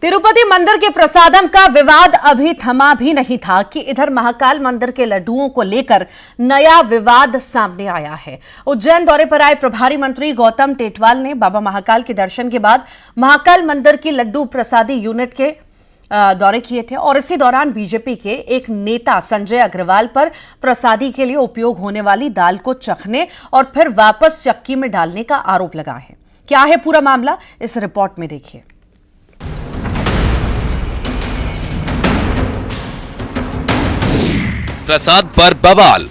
तिरुपति मंदिर के प्रसादम का विवाद अभी थमा भी नहीं था कि इधर महाकाल मंदिर के लड्डुओं को लेकर नया विवाद सामने आया है। उज्जैन दौरे पर आए प्रभारी मंत्री गौतम टेटवाल ने बाबा महाकाल के दर्शन के बाद महाकाल मंदिर की लड्डू प्रसादी यूनिट के दौरे किए थे और इसी दौरान बीजेपी के एक नेता संजय अग्रवाल पर प्रसादी के लिए उपयोग होने वाली दाल को चखने और फिर वापस चक्की में डालने का आरोप लगा है। क्या है पूरा मामला, इस रिपोर्ट में देखिए। प्रसाद पर बवाल,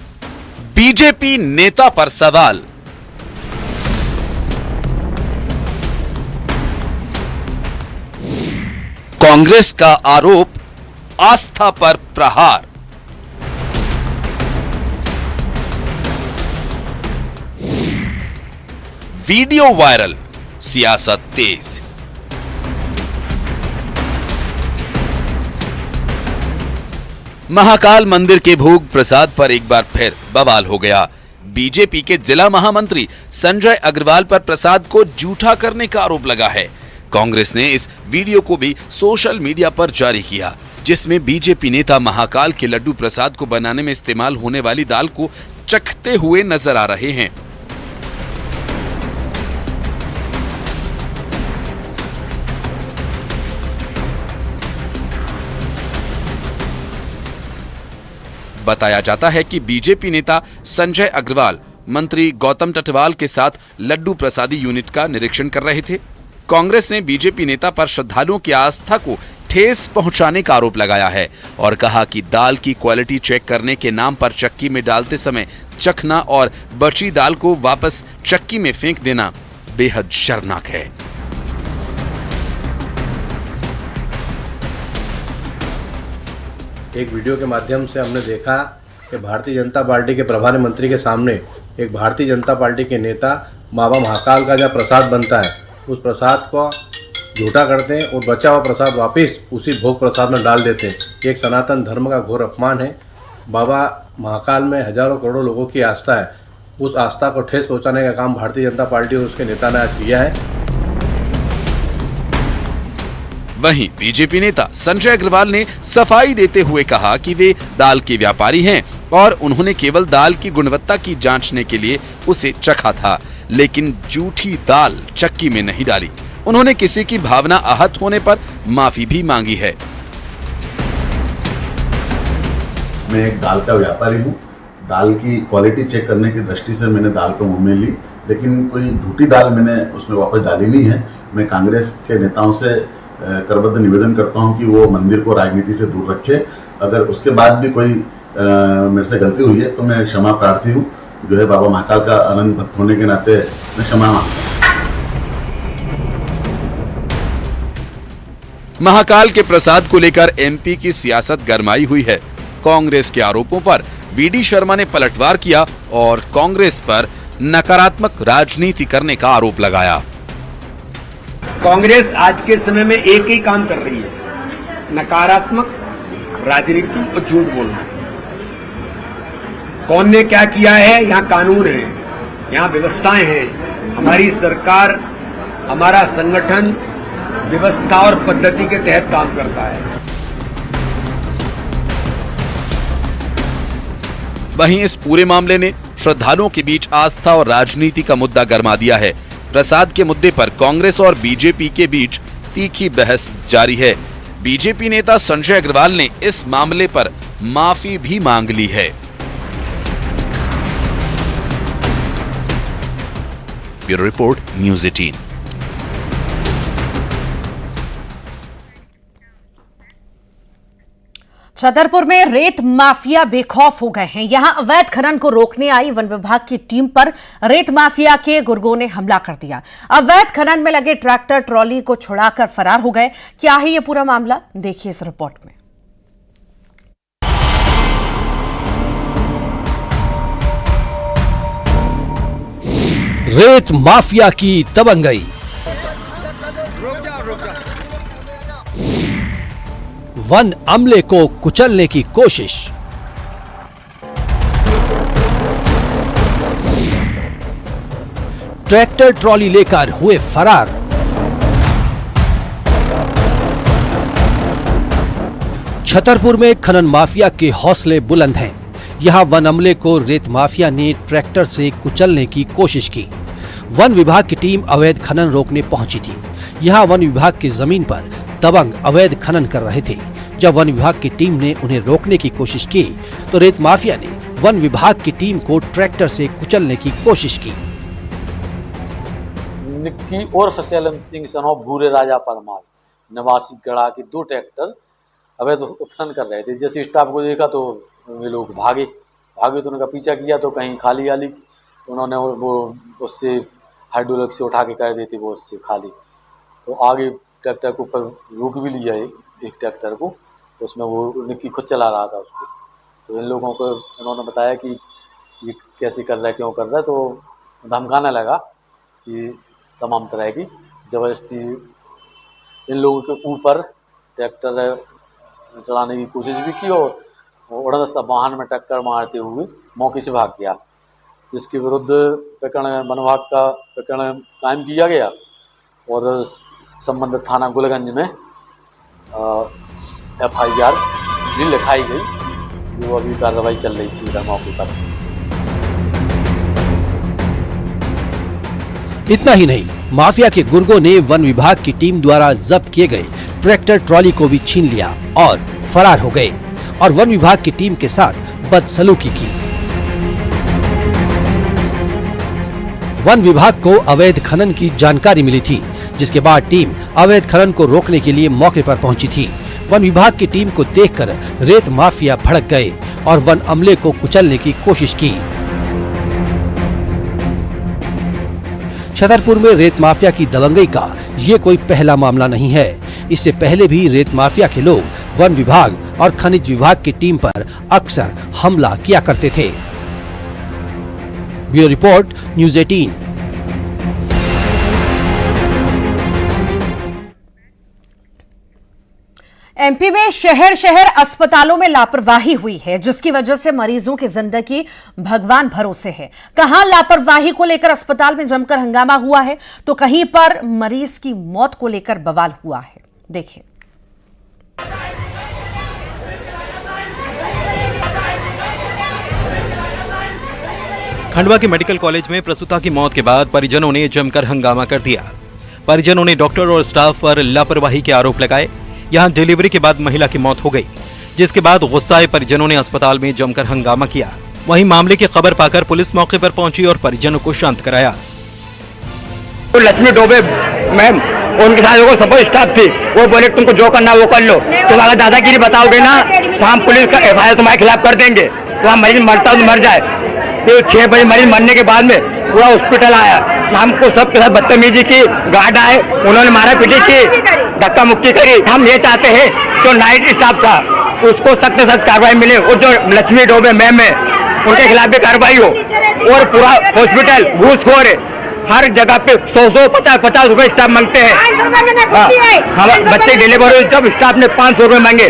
बीजेपी नेता पर सवाल। कांग्रेस का आरोप, आस्था पर प्रहार। वीडियो वायरल, सियासत तेज। महाकाल मंदिर के भोग प्रसाद पर एक बार फिर बवाल हो गया। बीजेपी के जिला महामंत्री संजय अग्रवाल पर प्रसाद को जूठा करने का आरोप लगा है। कांग्रेस ने इस वीडियो को भी सोशल मीडिया पर जारी किया, जिसमें बीजेपी नेता महाकाल के लड्डू प्रसाद को बनाने में इस्तेमाल होने वाली दाल को चखते हुए नजर आ रहे हैं। बताया जाता है कि बीजेपी नेता संजय अग्रवाल मंत्री गौतम टेटवाल के साथ लड्डू प्रसादी यूनिट का निरीक्षण कर रहे थे। कांग्रेस ने बीजेपी नेता पर श्रद्धालुओं की आस्था को ठेस पहुंचाने का आरोप लगाया है और कहा कि दाल की क्वालिटी चेक करने के नाम पर चक्की में डालते समय चखना और बची दाल को वापस चक्की में फेंक देना बेहद शर्मनाक है। एक वीडियो के माध्यम से हमने देखा कि भारतीय जनता पार्टी के प्रभारी मंत्री के सामने एक भारतीय जनता पार्टी के नेता बाबा महाकाल का जब प्रसाद बनता है उस प्रसाद को झूठा करते हैं और बचा हुआ प्रसाद वापस उसी भोग प्रसाद में डाल देते हैं। एक सनातन धर्म का घोर अपमान है। बाबा महाकाल में हजारों करोड़ों लोगों की आस्था है, उस आस्था को ठेस पहुँचाने का काम भारतीय जनता पार्टी और उसके नेता ने आज किया है। वहीं बीजेपी नेता संजय अग्रवाल ने सफाई देते हुए कहा कि वे दाल के व्यापारी हैं और उन्होंने केवल दाल की गुणवत्ता की जांचने के लिए उसे चखा था, लेकिन जूठी दाल चक्की में नहीं डाली। उन्होंने किसी की भावना आहत होने पर माफी भी मांगी है। मैं एक दाल का व्यापारी हूँ। दाल की क्वालिटी चेक करने की दृष्टि से मैंने दाल को मुंह में ली, लेकिन कोई झूठी दाल मैंने उसमें वापस डाली नहीं है। मैं कांग्रेस के नेताओं से करबद्ध निवेदन करता हूं कि वो मंदिर को राजनीति से दूर रखे। अगर उसके बाद भी कोई मेरे से गलती हुई है तो मैं क्षमा प्रार्थी हूं। जो है बाबा महाकाल का अनंत भक्त होने के नाते मैं क्षमा मांगता हूं। महाकाल के प्रसाद को लेकर एमपी की सियासत गरमाई हुई है। कांग्रेस के आरोपों पर वीडी शर्मा ने पलटवार किया और कांग्रेस पर नकारात्मक राजनीति करने का आरोप लगाया। कांग्रेस आज के समय में एक ही काम कर रही है, नकारात्मक राजनीति और झूठ बोलना। कौन ने क्या किया है, यहाँ कानून है, यहाँ व्यवस्थाएं हैं। हमारी सरकार, हमारा संगठन व्यवस्था और पद्धति के तहत काम करता है। वहीं इस पूरे मामले ने श्रद्धालुओं के बीच आस्था और राजनीति का मुद्दा गरमा दिया है। प्रसाद के मुद्दे पर कांग्रेस और बीजेपी के बीच तीखी बहस जारी है। बीजेपी नेता संजय अग्रवाल ने इस मामले पर माफी भी मांग ली है। Bureau report, news 18। छतरपुर में रेत माफिया बेखौफ हो गए हैं। यहां अवैध खनन को रोकने आई वन विभाग की टीम पर रेत माफिया के गुर्गों ने हमला कर दिया। अवैध खनन में लगे ट्रैक्टर ट्रॉली को छुड़ाकर फरार हो गए। क्या है ये पूरा मामला, देखिए इस रिपोर्ट में। रेत माफिया की दबंगई। वन अमले को कुचलने की कोशिश। ट्रैक्टर ट्रॉली लेकर हुए फरार। छतरपुर में खनन माफिया के हौसले बुलंद हैं। यहाँ वन अमले को रेत माफिया ने ट्रैक्टर से कुचलने की कोशिश की। वन विभाग की टीम अवैध खनन रोकने पहुंची थी। यहाँ वन विभाग की जमीन पर दबंग अवैध खनन कर रहे थे। जब वन विभाग की टीम ने उन्हें रोकने की कोशिश की तो रेत माफिया ने वन विभाग की टीम को ट्रैक्टर से कुचलने की कोशिश की। निक्की और फसैलन सिंह सनो भूरे राजा परमार नवासी गढ़ा के 2 ट्रैक्टर अवैध उत्खनन कर रहे थे। जैसे स्टाफ को देखा तो वे लोग भागे तो उनका पीछा किया तो कहीं खाली आली उन्होंने वो उससे हाइड्रोलिक से उठा के कर देते वो उससे खाली। तो आगे ट्रैक्टर को ऊपर रोक भी लिया है एक ट्रैक्टर को, उसमें वो निक्की खुद चला रहा था उसको। तो इन लोगों को उन्होंने बताया कि ये कैसे कर रहा है, क्यों कर रहा है, तो धमकाने लगा कि तमाम तरह की ज़बरदस्ती इन लोगों के ऊपर ट्रैक्टर चलाने की कोशिश भी की और उड़नदस्ता वाहन में टक्कर मारते हुए मौके से भाग गया, जिसके विरुद्ध प्रकरण वन विभाग का प्रकरण कायम किया गया और संबंधित थाना गुलगंज में FIR भी लिखाई गई, जो अभी कार्रवाई चल रही थी उधर मौके पर। इतना ही नहीं, माफिया के गुर्गों ने वन विभाग की टीम द्वारा जब्त किए गए ट्रैक्टर ट्रॉली को भी छीन लिया और फरार हो गए और वन विभाग की टीम के साथ बदसलूकी की। वन विभाग को अवैध खनन की जानकारी मिली थी, जिसके बाद टीम अवैध खनन को रोकने के लिए मौके पर पहुंची थी। वन विभाग की टीम को देखकर रेत माफिया भड़क गए और वन अमले को कुचलने की कोशिश की। छतरपुर में रेत माफिया की दबंगई का ये कोई पहला मामला नहीं है। इससे पहले भी रेत माफिया के लोग वन विभाग और खनिज विभाग की टीम पर अक्सर हमला किया करते थे। Bureau report, news 18। MP में शहर अस्पतालों में लापरवाही हुई है, जिसकी वजह से मरीजों की जिंदगी भगवान भरोसे है। कहां लापरवाही को लेकर अस्पताल में जमकर हंगामा हुआ है तो कहीं पर मरीज की मौत को लेकर बवाल हुआ है। देखिए। खंडवा के मेडिकल कॉलेज में प्रसूता की मौत के बाद परिजनों ने जमकर हंगामा कर दिया। परिजनों ने डॉक्टर और स्टाफ पर लापरवाही के आरोप लगाए। यहां डिलीवरी के बाद महिला की मौत हो गई, जिसके बाद गुस्साए परिजनों ने अस्पताल में जमकर हंगामा किया। वहीं मामले की खबर पाकर पुलिस मौके पर पहुंची और परिजनों को शांत कराया। तो लक्ष्मी डोबे मैम, उनके साथ वो सपोर्ट स्टाफ थी, वो बोले तुमको जो करना वो कर लो, तुम अगर दादागिरी बताओगे ना तो हम पुलिस का FIR तुम्हारे खिलाफ कर देंगे, तो हम मरीज मरता तो मर जाए। फिर 6 बजे मरीज मरने के बाद में पूरा हॉस्पिटल आया, हमको सबके साथ बदतमीजी की, गार्ड आए, उन्होंने मारा पीटी की, धक्का मुक्की करी। हम ये चाहते हैं जो नाइट स्टाफ था उसको सख्त से सख्त कार्रवाई मिले, और जो लक्ष्मी डोबे मैम है उनके खिलाफ भी कार्रवाई हो, और पूरा हॉस्पिटल घूसखोर है, हर जगह पे 100 50 रुपए स्टाफ मांगते हैं। हम बच्चे डिलीवरी जब स्टाफ ने 500 रुपए मांगे।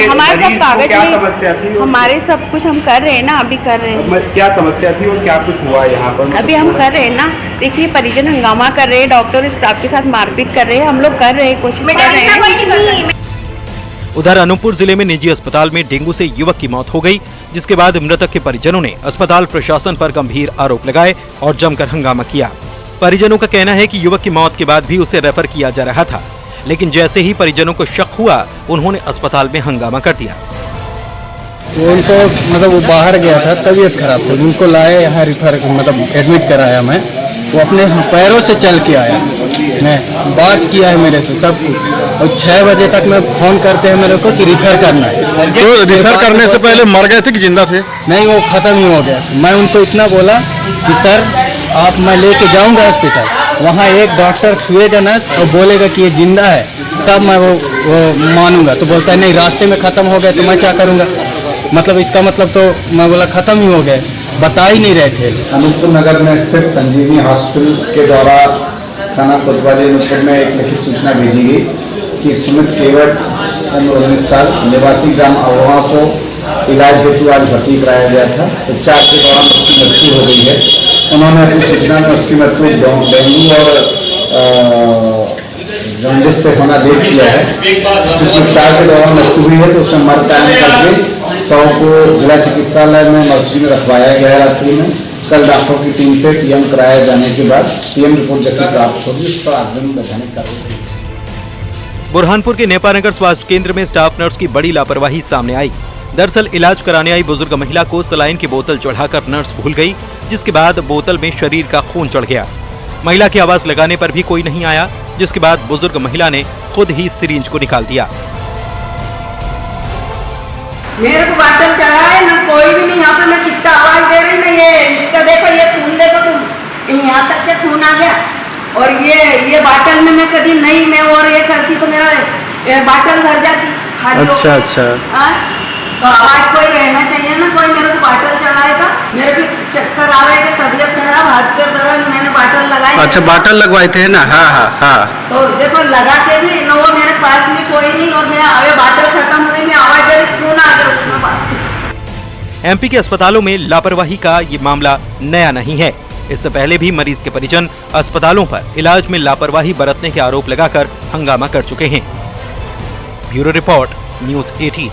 हमारे सब कागज में हमारे सब कुछ हम कर रहे हैं ना, अभी कर रहे हैं। क्या समस्या थी और क्या कुछ हुआ यहाँ पर? अभी हम कर रहे हैं ना, देखिए परिजन हंगामा कर रहे हैं, डॉक्टर स्टाफ के साथ मारपीट कर रहे हैं, हम लोग कर रहे हैं, कोशिश कर रहे हैं। उधर अनूपपुर जिले में निजी अस्पताल में डेंगू से युवक की मौत हो गई, जिसके बाद मृतक के परिजनों ने अस्पताल प्रशासन पर गंभीर आरोप लगाए और जमकर हंगामा किया। परिजनों का कहना है कि युवक की मौत के बाद भी उसे रेफर किया जा रहा था, लेकिन जैसे ही परिजनों को शक हुआ उन्होंने अस्पताल में हंगामा कर दिया। उनको वो बाहर गया था, तबीयत खराब थी, उनको लाया यहाँ रिफर एडमिट कराया मैं। वो अपने पैरों से चल के आया, मैं बात किया है मेरे से सब कुछ, और 6 बजे तक मैं फोन करते हैं मेरे को कि रिफर करना है। तो रिफर करने से पहले मर गए थे कि जिंदा थे? नहीं, वो खत्म ही हो गया। मैं उनको इतना बोला कि सर मैं लेके जाऊंगा हॉस्पिटल, वहाँ एक डॉक्टर छुएगा ना और बोलेगा कि ये जिंदा है तब मैं वो मानूंगा। तो बोलता है नहीं, रास्ते में खत्म हो गया तो मैं क्या करूँगा, इसका मतलब तो मैं बोला खत्म ही हो गए, बता ही नहीं रहे थे। अनूपपुर नगर में स्थित संजीवनी हॉस्पिटल के द्वारा थाना कोतवाली अनूपपुर में एक लिखित सूचना भेजी गई कि सुमित केवट उम्र 19 साल निवासी ग्राम अवहा को इलाज हेतु आज भर्ती कराया गया था। उपचार के दौरान उसकी मृत्यु हो गई है। उन्होंने अपनी सूचना में उसकी मृत्यु डेंगू और जॉन्डिस साजिश से होना देख लिया है। चूंकि उपचार के दौरान मृत्यु हुई है तो उसमें मरकान करके 100 को जिला चिकित्सालय में मर्चरी में रखवाया गया है रात्रि में। कल डॉक्टरों की टीम से पीएम कराया जाने के बाद पीएम रिपोर्ट जैसे प्राप्त होगी उस पर आगे वैधानिक कार्रवाई। बुरहानपुर के नेपानगर स्वास्थ्य केंद्र में स्टाफ नर्स की बड़ी लापरवाही सामने आई। दरअसल इलाज कराने आई बुजुर्ग महिला को सलाइन की बोतल चढ़ाकर नर्स भूल गई, जिसके बाद बोतल में शरीर का खून चढ़ गया। महिला की आवाज लगाने पर भी कोई नहीं आया, जिसके बाद बुजुर्ग महिला ने खुद ही सिरिंज को निकाल दिया। मेरे को बाटल चढ़ा है ना, कोई भी नहीं। यहाँ पे मैं कितना आवाज दे रही ना, ये इसका देखो, ये खून देखो तुम, यहाँ तक के खून आ गया। और ये बाटल में मैं कभी नहीं, मैं और ये करती तो मेरा बाटल भर जाती खाली। अच्छा। तो आवाज कोई रहना चाहिए ना, कोई मेरे को बाटल चढ़ाएगा। मेरे को चक्कर आ रहे थे, तबीयत खराब, हाथ पे दर्द, मैंने बाटल लगाई। अच्छा, बाटल लगवाए थे ना? हाँ। तो देखो लगा के भी न, वो मेरे पास में कोई नहीं, और मैं बाटल खत्म हुई, मैं आवाज दे रही, खून आ गया। एमपी के अस्पतालों में लापरवाही का ये मामला नया नहीं है। इससे पहले भी मरीज के परिजन अस्पतालों पर इलाज में लापरवाही बरतने के आरोप लगाकर हंगामा कर चुके हैं। Bureau report, news 18।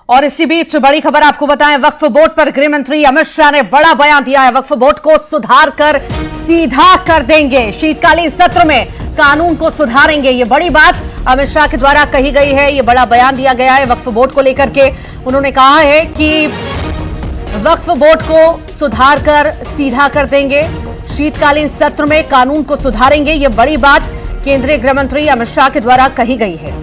और इसी बीच बड़ी खबर आपको बताएं, वक्फ बोर्ड पर गृह मंत्री अमित शाह ने बड़ा बयान दिया है। वक्फ बोर्ड को सुधार कर सीधा कर देंगे, शीतकालीन सत्र में कानून को सुधारेंगे। ये बड़ी बात अमित शाह के द्वारा कही गई है। ये बड़ा बयान दिया गया है वक्फ बोर्ड को लेकर के। उन्होंने कहा है कि वक्फ बोर्ड को सुधार कर सीधा कर देंगे, शीतकालीन सत्र में कानून को सुधारेंगे। ये बड़ी बात केंद्रीय गृह मंत्री अमित शाह के द्वारा कही गई है।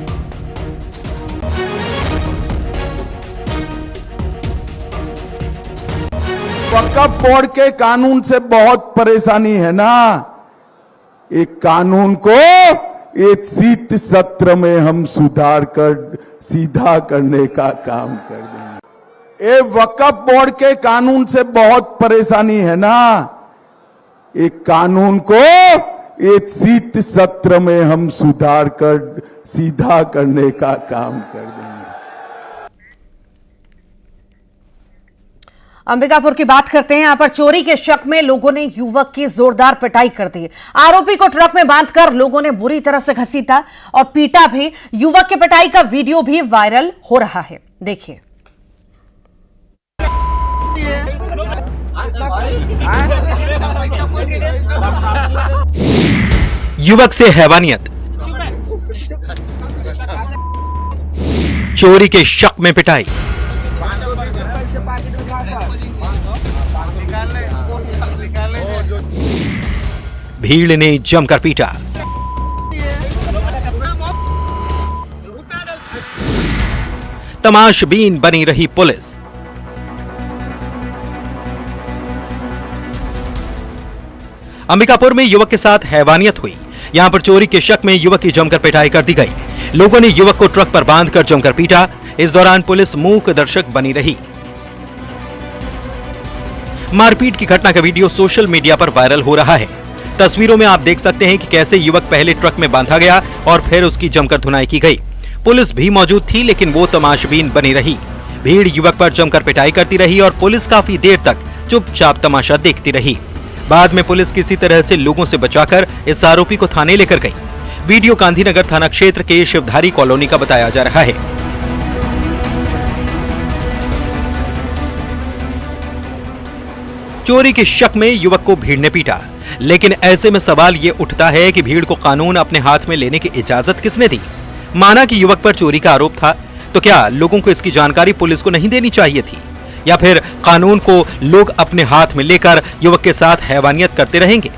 वक्फ बोर्ड के कानून से बहुत परेशानी है ना। एक कानून को एक शीत सत्र में हम सुधार कर सीधा करने का काम कर देंगे। ये वक्फ बोर्ड के कानून से बहुत परेशानी है ना। एक कानून को एक शीत सत्र में हम सुधार कर सीधा करने का काम कर देंगे। अंबिकापुर की बात करते हैं। यहां पर चोरी के शक में लोगों ने युवक की जोरदार पिटाई कर दी। आरोपी को ट्रक में बांधकर लोगों ने बुरी तरह से घसीटा और पीटा भी। युवक की पिटाई का वीडियो भी वायरल हो रहा है, देखिए। युवक से हैवानियत, चोरी के शक में पिटाई। भीड़ ने जमकर पीटा। तमाशबीन बनी रही पुलिस। अंबिकापुर में युवक के साथ हैवानियत हुई। यहां पर चोरी के शक में युवक की जमकर पिटाई कर दी गई। लोगों ने युवक को ट्रक पर बांधकर जमकर पीटा। इस दौरान पुलिस मूक दर्शक बनी रही। मारपीट की घटना का वीडियो सोशल मीडिया पर वायरल हो रहा है। तस्वीरों में आप देख सकते हैं कि कैसे युवक पहले ट्रक में बांधा गया और फिर उसकी जमकर धुनाई की गई। पुलिस भी मौजूद थी, लेकिन वो तमाशबीन बनी रही। भीड़ युवक पर जमकर पिटाई करती रही और पुलिस काफी देर तक चुपचाप तमाशा देखती रही। बाद में पुलिस किसी तरह से लोगों से बचाकर इस आरोपी को थाने लेकर गई। वीडियो गांधीनगर थाना क्षेत्र के शिवधारी कॉलोनी का बताया जा रहा है। चोरी के शक में युवक को भीड़ ने पीटा, लेकिन ऐसे में सवाल ये उठता है कि भीड़ को कानून अपने हाथ में लेने की इजाजत किसने दी? माना कि युवक पर चोरी का आरोप था, तो क्या लोगों को इसकी जानकारी पुलिस को नहीं देनी चाहिए थी? या फिर कानून को लोग अपने हाथ में लेकर युवक के साथ हैवानियत करते रहेंगे?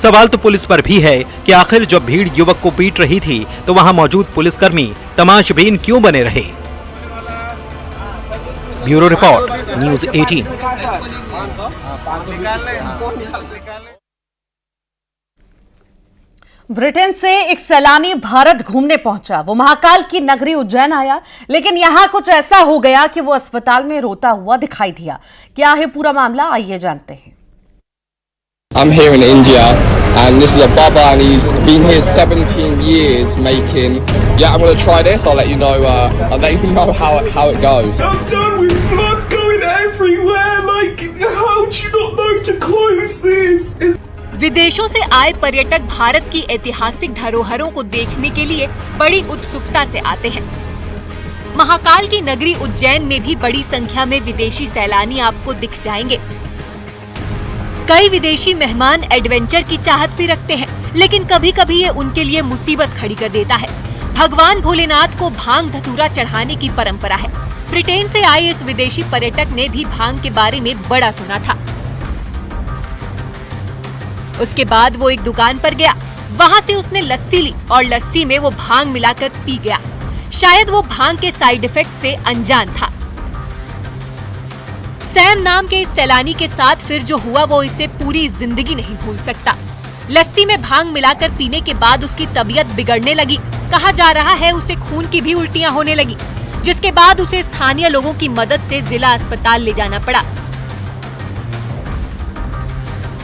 सवाल तो पुलिस पर भी है कि आखिर जब भीड़ युवक को पीट रही थी तो वहां मौजूद पुलिसकर्मी तमाशबीन क्यों बने रहे? Bureau report, news 18। ब्रिटेन से एक सैलानी भारत घूमने पहुंचा। वो महाकाल की नगरी उज्जैन आया, लेकिन यहां कुछ ऐसा हो गया कि वो अस्पताल में रोता हुआ दिखाई दिया। क्या है पूरा मामला, आइए जानते हैं। I'm here in India, and this is a Baba, and he's been here 17 years making. Yeah, I'm gonna try this. I'll let you know. I'll let you know how it goes. I'm done with blood going everywhere. Like, how do you not know to close this? विदेशों से आए पर्यटक भारत की ऐतिहासिक धरोहरों को देखने के लिए बड़ी उत्सुकता से आते हैं। महाकाल की नगरी उज्जैन में भी बड़ी संख्या में विदेशी सैलानी आपको दिख जाएंगे। कई विदेशी मेहमान एडवेंचर की चाहत भी रखते हैं, लेकिन कभी कभी ये उनके लिए मुसीबत खड़ी कर देता है। भगवान भोलेनाथ को भांग धतूरा चढ़ाने की परंपरा है। ब्रिटेन से आए इस विदेशी पर्यटक ने भी भांग के बारे में बड़ा सुना था। उसके बाद वो एक दुकान पर गया, वहाँ से उसने लस्सी ली और लस्सी में वो भांग मिलाकर पी गया। शायद वो भांग के साइड इफेक्ट से अनजान था। सैम नाम के इस सैलानी के साथ फिर जो हुआ वो इसे पूरी जिंदगी नहीं भूल सकता। लस्सी में भांग मिलाकर पीने के बाद उसकी तबीयत बिगड़ने लगी। कहा जा रहा है उसे खून की भी उल्टियां होने लगी, जिसके बाद उसे स्थानीय लोगों की मदद से जिला अस्पताल ले जाना पड़ा।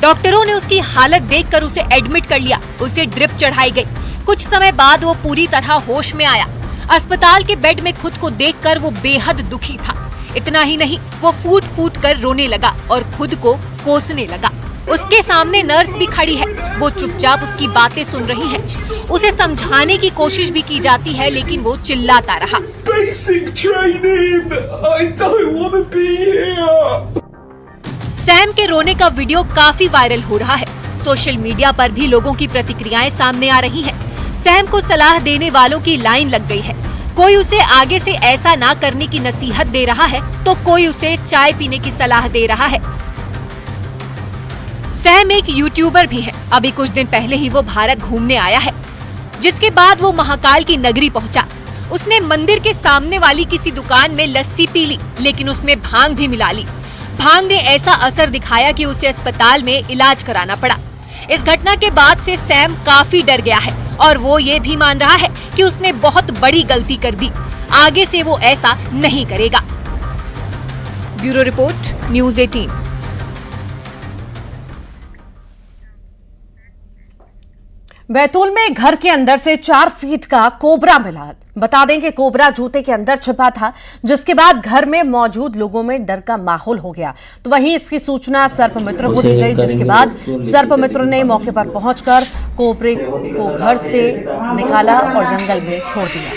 डॉक्टरों ने उसकी हालत देखकर उसे एडमिट कर लिया। उसे ड्रिप चढ़ाई गई। कुछ समय बाद वो पूरी तरह होश में आया। अस्पताल के बेड में खुद को देखकर वो बेहद दुखी था। इतना ही नहीं, वो फूट फूट कर रोने लगा और खुद को कोसने लगा। उसके सामने नर्स भी खड़ी है। वो चुपचाप उसकी बातें सुन रही है। उसे समझाने की कोशिश भी की जाती है, लेकिन वो चिल्लाता रहा। सैम के रोने का वीडियो काफी वायरल हो रहा है। सोशल मीडिया पर भी लोगों की प्रतिक्रियाएं सामने आ रही हैं। सैम को सलाह देने वालों की लाइन लग गई है। कोई उसे आगे से ऐसा ना करने की नसीहत दे रहा है, तो कोई उसे चाय पीने की सलाह दे रहा है। सैम एक यूट्यूबर भी है। अभी कुछ दिन पहले ही वो भारत घूमने आया है, जिसके बाद वो महाकाल की नगरी पहुंचा। उसने मंदिर के सामने वाली किसी दुकान में लस्सी पी ली, लेकिन उसमें भांग भी मिला ली। भांग ने ऐसा असर दिखाया कि उसे अस्पताल में इलाज कराना पड़ा। इस घटना के बाद से सैम काफी डर गया है और वो ये भी मान रहा है कि उसने बहुत बड़ी गलती कर दी। आगे से वो ऐसा नहीं करेगा। Bureau report, news 18। बैतूल में घर के अंदर से 4 फीट का कोबरा मिला। बता दें कि कोबरा जूते के अंदर छिपा था, जिसके बाद घर में मौजूद लोगों में डर का माहौल हो गया। तो वहीं इसकी सूचना सर्पमित्र को दी गई, जिसके बाद सर्पमित्र ने मौके पर पहुंचकर कोबरे को घर से निकाला और जंगल में छोड़ दिया।